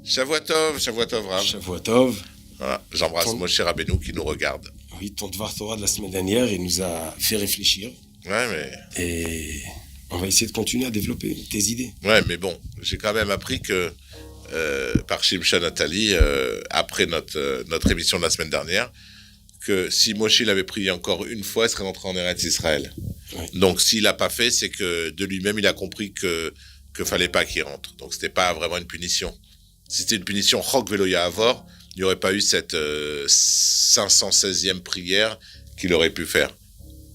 Shavua Tov, Rav. Shavua Tov. Voilà, j'embrasse Moshe Rabbeinu qui nous regarde. Oui, ton Dvar Torah de la semaine dernière, il nous a fait réfléchir. Ouais, mais... Et on va essayer de continuer à développer tes idées. Ouais, mais bon, j'ai quand même appris que par Shimsha Nathalie, après notre émission de la semaine dernière, que si Moshe l'avait prié encore une fois, il serait rentré en Eretz Israël. Ouais. Donc s'il l'a pas fait, c'est que de lui-même, il a compris que fallait pas qu'il rentre. Donc c'était pas vraiment une punition. Si c'était une punition, Chok Velo Ya'avor, il n'y aurait pas eu cette 516e prière qu'il aurait pu faire.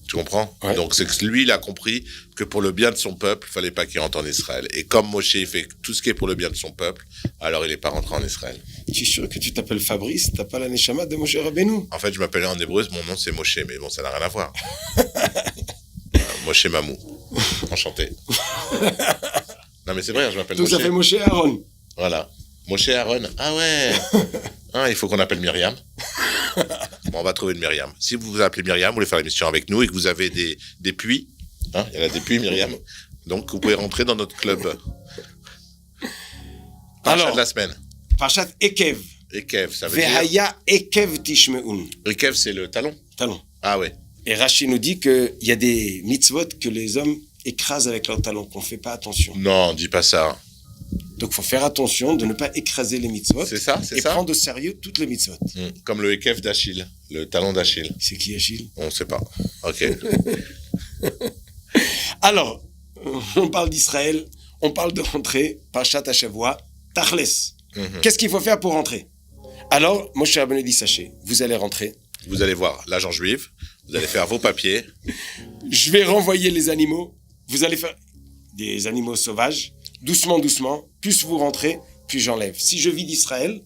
Tu comprends ? Ouais. Donc c'est que lui, il a compris que pour le bien de son peuple, il fallait pas qu'il rentre en Israël. Et comme Moshe, il fait tout ce qui est pour le bien de son peuple, alors il n'est pas rentré en Israël. Tu es sûr que tu t'appelles Fabrice ? T'as pas la Neshama de Moshe Rabbeinu ? En fait, je m'appelais en hébreu, mon nom c'est Moshe, mais bon, ça n'a rien à voir. Moshe Mamou. Enchanté. Non mais c'est vrai, je m'appelle Moshe. Donc ça fait Moshe Aaron. Voilà. Moshe Aaron. Ah ouais. Il faut qu'on appelle Myriam. Bon, on va trouver une Myriam. Si vous vous appelez Myriam, vous voulez faire l'émission avec nous et que vous avez des puits, il y en a des puits, Myriam. Donc, vous pouvez rentrer dans notre club. Parchat de la semaine. Parchat Ekev. Ekev, ça veut dire... Vehaya Ekev Tishmeun. Ekev, c'est le talon. Talon. Ah ouais. Et Rashi nous dit qu'il y a des mitzvot que les hommes écrasent avec leur talon, qu'on ne fait pas attention. Non, dis pas ça. Donc, il faut faire attention de ne pas écraser les mitzvot. C'est ça. Prendre au sérieux toutes les mitzvot. Comme le Ekev d'Achille, le talon d'Achille. C'est qui Achille ? On ne sait pas. Ok. Alors, on parle d'Israël, on parle de rentrer, Parashat Hashavua, Tachles. Qu'est-ce qu'il faut faire pour rentrer ? Alors, Moshe Rabbeinu dit, sachez, vous allez rentrer. Vous allez voir l'agent juif, vous allez faire vos papiers. Je vais renvoyer les animaux. Vous allez faire des animaux sauvages. Doucement, plus vous rentrez, plus j'enlève. Si je vis d'Israël,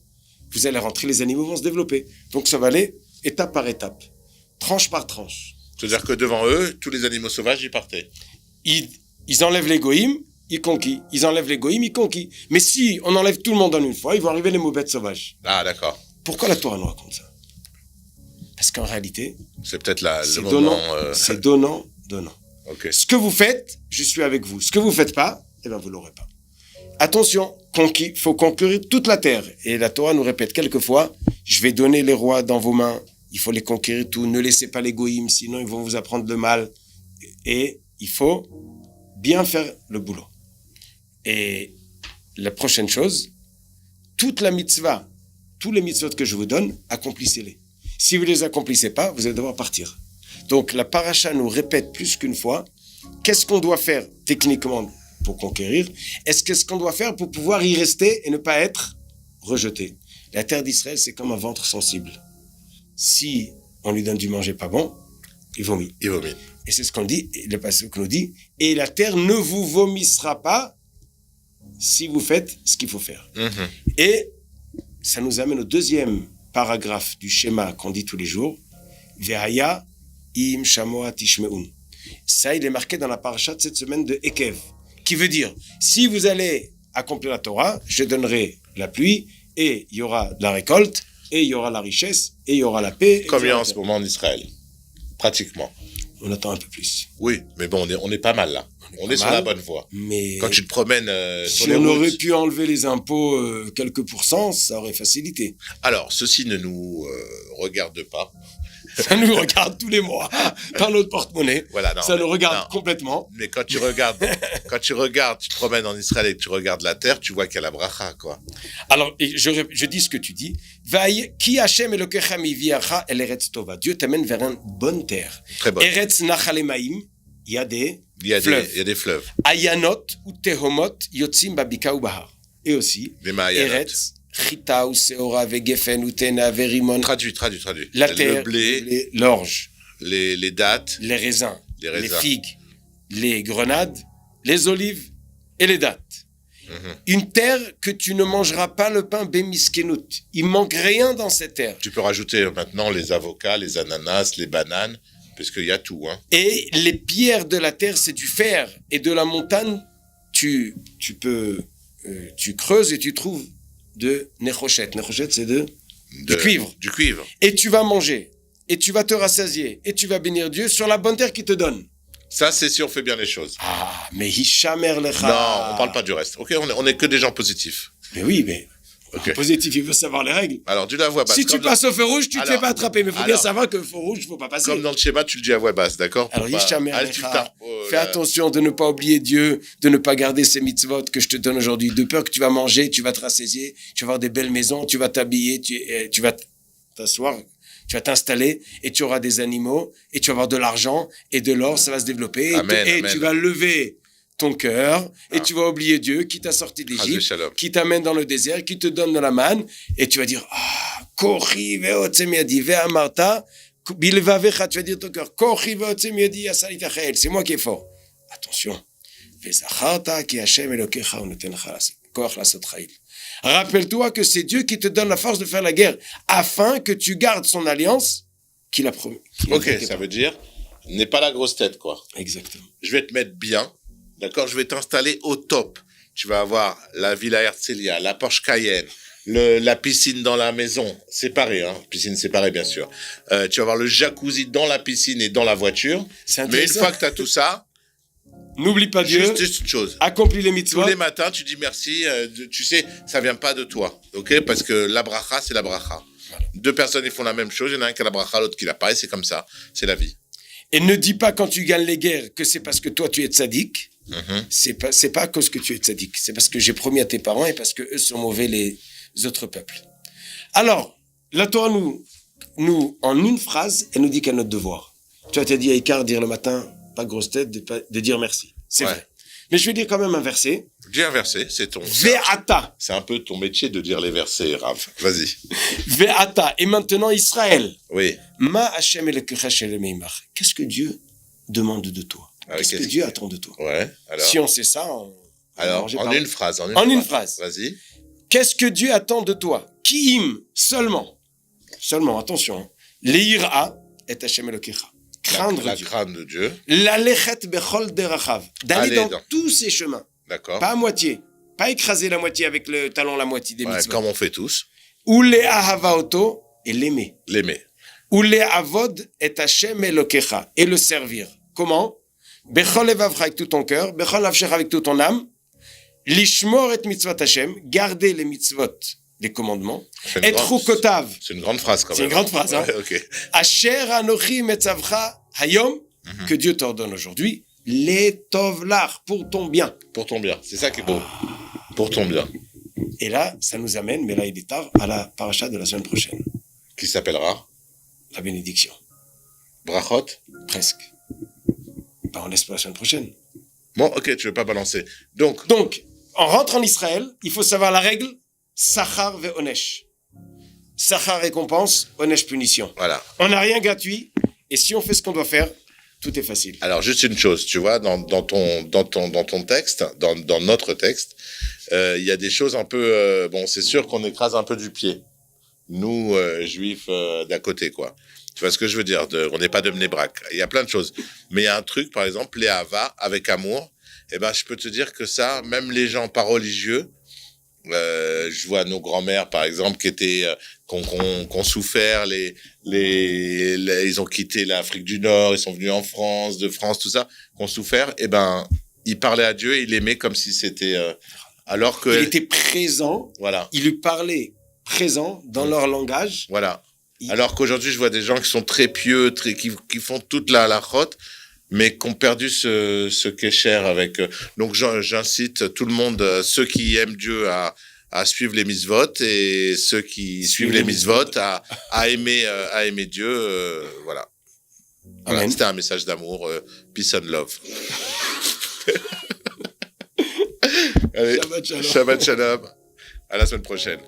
vous allez rentrer, les animaux vont se développer. Donc ça va aller étape par étape, tranche par tranche. C'est-à-dire que devant eux, tous les animaux sauvages, ils partaient. Ils enlèvent les goïms, ils conquis. Ils enlèvent les goïms, ils conquis. Mais si on enlève tout le monde en une fois, ils vont arriver les mots bêtes sauvages. Ah, d'accord. Pourquoi la Torah nous raconte ça ? Parce qu'en réalité, c'est peut-être le moment... C'est donnant. Okay. Ce que vous faites, je suis avec vous. Ce que vous faites pas, vous l'aurez pas. Attention, il faut conquérir toute la terre. Et la Torah nous répète quelquefois, je vais donner les rois dans vos mains, il faut les conquérir tout, ne laissez pas les goïms, sinon ils vont vous apprendre le mal. Et il faut bien faire le boulot. Et la prochaine chose, toute la mitzvah, tous les mitzvot que je vous donne, accomplissez-les. Si vous ne les accomplissez pas, vous allez devoir partir. Donc la paracha nous répète plus qu'une fois, qu'est-ce qu'on doit faire techniquement pour conquérir, qu'est-ce qu'on doit faire pour pouvoir y rester et ne pas être rejeté. La terre d'Israël, c'est comme un ventre sensible. Si on lui donne du manger pas bon, il vomit. Et c'est ce qu'on dit, le passage nous dit, et la terre ne vous vomissera pas si vous faites ce qu'il faut faire. Et ça nous amène au deuxième paragraphe du schéma qu'on dit tous les jours, Vehaya im shamoa tishmeun. Ça, il est marqué dans la paracha de cette semaine de Ekev, qui veut dire, si vous allez accomplir la Torah, je donnerai la pluie, et il y aura de la récolte, et il y aura la richesse, et il y aura la paix. Comme il y a en ce moment en Israël, pratiquement. On attend un peu plus. Oui, mais bon, on est pas mal là. On est sur la bonne voie. Mais quand tu te promènes sur les routes... Si on aurait pu enlever les impôts quelques pourcents, ça aurait facilité. Alors, ceci ne nous regarde pas. Ça nous regarde tous les mois dans notre porte-monnaie. Voilà, ça nous regarde complètement. Mais quand tu regardes, tu te promènes en Israël et que tu regardes la terre, tu vois qu'il y a la bracha, quoi. Alors, je dis ce que tu dis. Ki Hashem Elokecha miviacha el eretz tova. Dieu t'amène vers une bonne terre. Très bonne. Eretz nachalemaim, il y a des fleuves. Ayanot ou tehomot yotzim babika ou bahar. Et aussi, Eretz Chita ou Seora vegefen ou tena verimon. Traduit. La terre, le blé, l'orge, les dattes, les raisins, les figues, les grenades, les olives et les dattes. Une terre que tu ne mangeras pas le pain bémiskenut. Il manque rien dans cette terre. Tu peux rajouter maintenant les avocats, les ananas, les bananes, puisqu'il y a tout. Et les pierres de la terre, c'est du fer. Et de la montagne, tu peux tu creuses et tu trouves de nechoshet. Nechoshet, c'est du cuivre. Du cuivre. Et tu vas manger. Et tu vas te rassasier. Et tu vas bénir Dieu sur la bonne terre qu'il te donne. Ça, c'est si on fait bien les choses. Ah, mais hishamer lecha. Non, on parle pas du reste. Ok, on est que des gens positifs. Mais oui, mais Ok. positif, il veut savoir les règles. Alors, dis-le à voix basse. Si tu Comme passes au feu rouge, tu ne te fais Alors, pas attraper. Mais il faut bien alors, savoir que le feu rouge, il ne faut pas passer. Comme dans le schéma, tu le dis à voix basse, d'accord? Alors, Pour pas- hishamer Allez, tu lecha. tapes, Fais attention de ne pas oublier Dieu, de ne pas garder ces mitzvot que je te donne aujourd'hui. De peur que tu vas manger, tu vas te rassasier, tu vas avoir des belles maisons, tu vas t'habiller, tu vas t'asseoir, tu vas t'installer et tu auras des animaux et tu vas avoir de l'argent et de l'or, ça va se développer. Amen, et amen. tu vas lever ton cœur et tu vas oublier Dieu qui t'a sorti Chas d'Égypte, v'shalom. qui t'amène dans le désert, qui te donne de la manne et tu vas dire Kochi ve'otse miadi ve'amarta bilvavecha, tu vas dire ton cœur Kochi ve'otse miadi asali tachel, c'est moi qui est fort. Attention. Ve'zacharta ki Hashem Elokecha unoten lecha koach lasot chayil. Rappelle-toi que c'est Dieu qui te donne la force de faire la guerre afin que tu gardes son alliance qu'il a promis. Ok, ça veut dire, n'aie pas la grosse tête, quoi. Exactement. Je vais te mettre bien, d'accord? Je vais t'installer au top. Tu vas avoir la Villa Herzliya, la Porsche Cayenne, la piscine dans la maison, séparée, hein, piscine séparée, bien sûr. Tu vas avoir le jacuzzi dans la piscine et dans la voiture. C'est Mais une intéressant. fois que tu as tout ça, N'oublie pas Dieu, juste une chose. accomplis les mitzvot. Tous les matins, tu dis merci. Tu sais, ça vient pas de toi, ok? Parce que la bracha, c'est la bracha. Deux personnes, ils font la même chose. Il y en a un qui a la bracha, l'autre qui l'a pas. Et c'est comme ça. C'est la vie. Et ne dis pas quand tu gagnes les guerres que c'est parce que toi tu es tzaddik. Mhm. C'est pas à cause que tu es tzaddik. C'est parce que j'ai promis à tes parents et parce que eux sont mauvais les autres peuples. Alors, la Torah nous, en une phrase, elle nous dit quel est notre devoir. Tu as dit à Icar, dire le matin, pas de grosse tête, de dire merci. C'est Ouais. vrai. Mais je vais dire quand même un verset. Dis un verset, c'est ton. Ve'ata. C'est un peu ton métier de dire les versets, Rav. Vas-y. Ve'ata. Et maintenant, Israël. Oui. Ma Hashem Elokecha Shelemeimach. Qu'est-ce que Dieu demande de toi? Ah oui, Qu'est-ce que qu'est-ce Dieu qu'il attend de toi? Ouais. Alors. Si on sait ça, on va Alors, manger en par- une phrase. En une phrase. Vas-y. Qu'est-ce que Dieu attend de toi? Kiim, seulement. Seulement, attention. Hein. Leira et Hashem Elokecha. Craindre La Dieu. crainte de Dieu. L'alechet bechol derachav. D'aller Aller dans dans- tous ses chemins. D'accord. Pas à moitié. Pas écraser la moitié avec le talon, la moitié des Ouais, mitzvot. comme on fait tous. Ou le ahavaoto et l'aimer. L'aimer. Ou le avod et Hashem Elokecha. Et le servir. Comment? Bechol evavcha avec tout ton cœur. Bechol nafshecha avec toute ton âme. Lishmor et mitzvot Hashem. Garder les mitzvot, les commandements. C'est une Et grande- trukotav. C'est une grande phrase quand même. C'est une grande phrase, hein. Ouais, ok. Asher anochi metzavcha hayom. Que Dieu t'ordonne aujourd'hui. Les tovlar. Pour ton bien. Pour ton bien. C'est ça qui est beau. Pour ton bien. Et là, ça nous amène, mais là il est tard, à la paracha de la semaine prochaine. Qui s'appellera La bénédiction. Brachot. Presque. Ben, on laisse pour la semaine prochaine. Bon, ok, tu veux pas balancer. Donc, Donc, on rentre en Israël, il faut savoir la règle, Sachar ve Onesh. Sachar récompense, Onesh punition. voilà. On n'a rien gratuit, et si on fait ce qu'on doit faire, tout est facile. Alors, juste une chose, tu vois, dans ton texte, dans notre texte, il y a des choses un peu... bon, c'est sûr qu'on écrase un peu du pied. Nous, juifs d'à côté, quoi. Tu vois ce que je veux dire? On n'est pas de Bnei-Brak. Il y a plein de choses. Mais il y a un truc, par exemple, les Hava, avec amour. Eh ben, je peux te dire que ça, même les gens pas religieux, je vois nos grands-mères, par exemple, qui étaient, qu'on souffert, ils ont quitté l'Afrique du Nord, ils sont venus en France, de France, tout ça, qu'on souffert. Eh ben, ils parlaient à Dieu, ils l'aimaient comme si c'était, alors que, Il était présent, voilà. il lui parlait présent dans leur langage. Voilà. Alors qu'aujourd'hui, je vois des gens qui sont très pieux, qui font toute la chote, mais qui ont perdu ce qui est cher avec. Donc, j'incite tout le monde, ceux qui aiment Dieu, à suivre les mitzvot, et ceux qui suivent les mitzvot à aimer Dieu. Voilà. Voilà. Amen. C'était un message d'amour. Peace and love. Allez, Shabbat shalom. Shabbat shalom. À la semaine prochaine.